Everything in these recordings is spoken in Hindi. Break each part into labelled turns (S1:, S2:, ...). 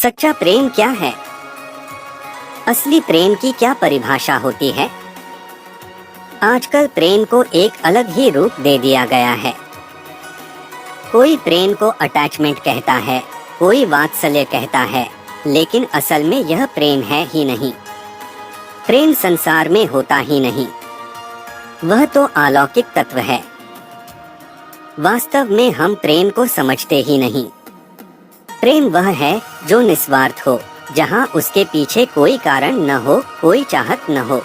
S1: सच्चा प्रेम क्या है? असली प्रेम की क्या परिभाषा होती है? आजकल प्रेम को एक अलग ही रूप दे दिया गया है। कोई प्रेम को अटैचमेंट कहता है, कोई वात्सल्य कहता है, लेकिन असल में यह प्रेम है ही नहीं। प्रेम संसार में होता ही नहीं, वह तो अलौकिक तत्व है। वास्तव में हम प्रेम को समझते ही नहीं। प्रेम वह है जो निस्वार्थ हो, जहाँ उसके पीछे कोई कारण न हो, कोई चाहत न हो।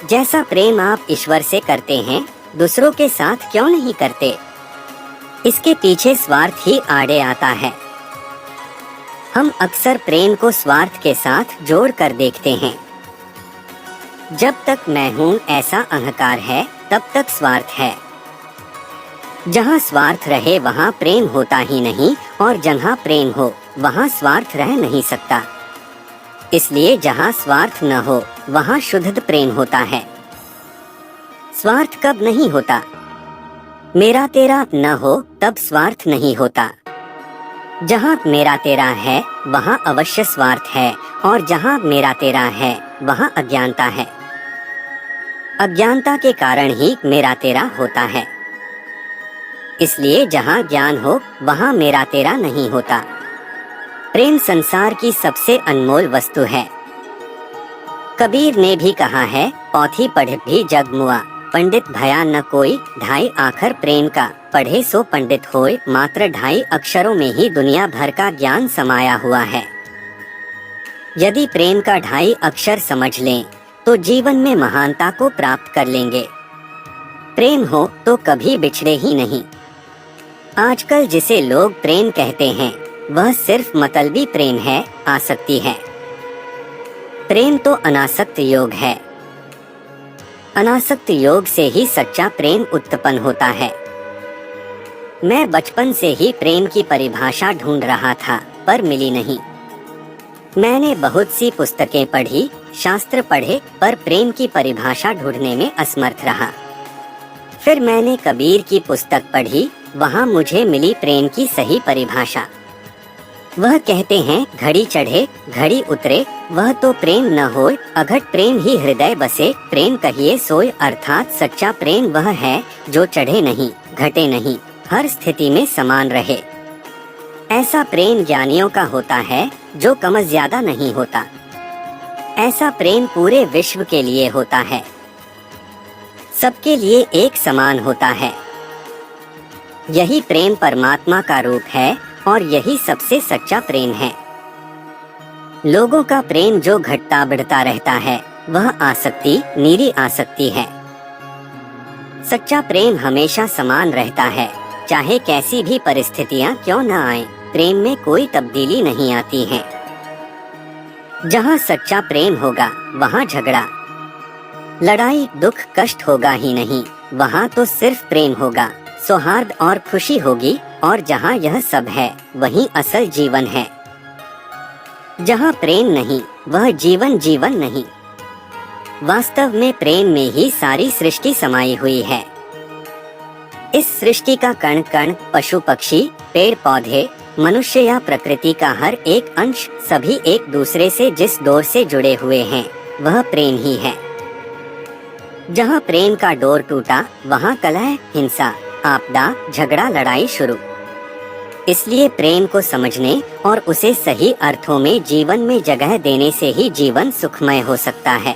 S1: जैसा प्रेम आप ईश्वर से करते हैं, दूसरों के साथ क्यों नहीं करते? इसके पीछे स्वार्थ ही आड़े आता है। हम अक्सर प्रेम को स्वार्थ के साथ जोड़ कर देखते हैं। जब तक मैं हूँ ऐसा अहंकार है, तब तक स्वार्थ है। जहाँ स्वार्थ रहे वहाँ प्रेम होता ही नहीं, और जहाँ प्रेम हो वहाँ स्वार्थ रह नहीं सकता। इसलिए जहाँ स्वार्थ न हो वहाँ शुद्ध प्रेम होता है। स्वार्थ कब नहीं होता? मेरा तेरा न हो तब स्वार्थ नहीं होता। जहाँ मेरा तेरा है वहाँ अवश्य स्वार्थ है, और जहाँ मेरा तेरा है वहाँ अज्ञानता है। अज्ञानता के कारण ही मेरा तेरा होता है। इसलिए जहाँ ज्ञान हो वहाँ मेरा तेरा नहीं होता। प्रेम संसार की सबसे अनमोल वस्तु है। कबीर ने भी कहा है, पौथी पढ़ भी जग मुआ, पंडित भया न कोई, ढाई आखर प्रेम का, पढ़े सो पंडित होए, मात्र ढाई अक्षरों में ही दुनिया भर का ज्ञान समाया हुआ है। यदि प्रेम का ढाई अक्षर समझ लें तो जीवन में महानता को प्राप्त कर लेंगे। प्रेम हो तो कभी बिछड़े ही नहीं। आजकल जिसे लोग प्रेम कहते हैं वह सिर्फ मतलबी प्रेम है, आसक्ति है। प्रेम तो अनासक्त योग है। अनासक्त योग से ही सच्चा प्रेम उत्पन्न होता है। मैं बचपन से ही प्रेम की परिभाषा ढूंढ रहा था, पर मिली नहीं। मैंने बहुत सी पुस्तकें पढ़ी, शास्त्र पढ़े, पर प्रेम की परिभाषा ढूंढने में असमर्थ रहा। फिर मैंने कबीर की पुस्तक पढ़ी, वहाँ मुझे मिली प्रेम की सही परिभाषा। वह कहते हैं, घड़ी चढ़े घड़ी उतरे, वह तो प्रेम न होए, अघट प्रेम ही हृदय बसे, प्रेम कहिए सोए। अर्थात सच्चा प्रेम वह है जो चढ़े नहीं, घटे नहीं, हर स्थिति में समान रहे। ऐसा प्रेम ज्ञानियों का होता है जो कम ज्यादा नहीं होता। ऐसा प्रेम पूरे विश्व के लिए होता है, सबके लिए एक समान होता है। यही प्रेम परमात्मा का रूप है, और यही सबसे सच्चा प्रेम है। लोगों का प्रेम जो घटता बढ़ता रहता है वह आसक्ति, नीरी आसक्ति है। सच्चा प्रेम हमेशा समान रहता है, चाहे कैसी भी परिस्थितियां क्यों न आए, प्रेम में कोई तब्दीली नहीं आती है। जहाँ सच्चा प्रेम होगा वहाँ झगड़ा, लड़ाई, दुख, कष्ट होगा ही नहीं, वहाँ तो सिर्फ प्रेम होगा, सौहार्द और खुशी होगी। और जहाँ यह सब है वहीं असल जीवन है। जहाँ प्रेम नहीं वह जीवन जीवन नहीं। वास्तव में प्रेम में ही सारी सृष्टि समाई हुई है। इस सृष्टि का कण कण, पशु पक्षी, पेड़ पौधे, मनुष्य या प्रकृति का हर एक अंश, सभी एक दूसरे से जिस डोर से जुड़े हुए हैं वह प्रेम ही है। जहाँ प्रेम का डोर टूटा वहाँ कलह, हिंसा, आपदा, झगड़ा, लड़ाई शुरू। इसलिए प्रेम को समझने और उसे सही अर्थों में जीवन में जगह देने से ही जीवन सुखमय हो सकता है।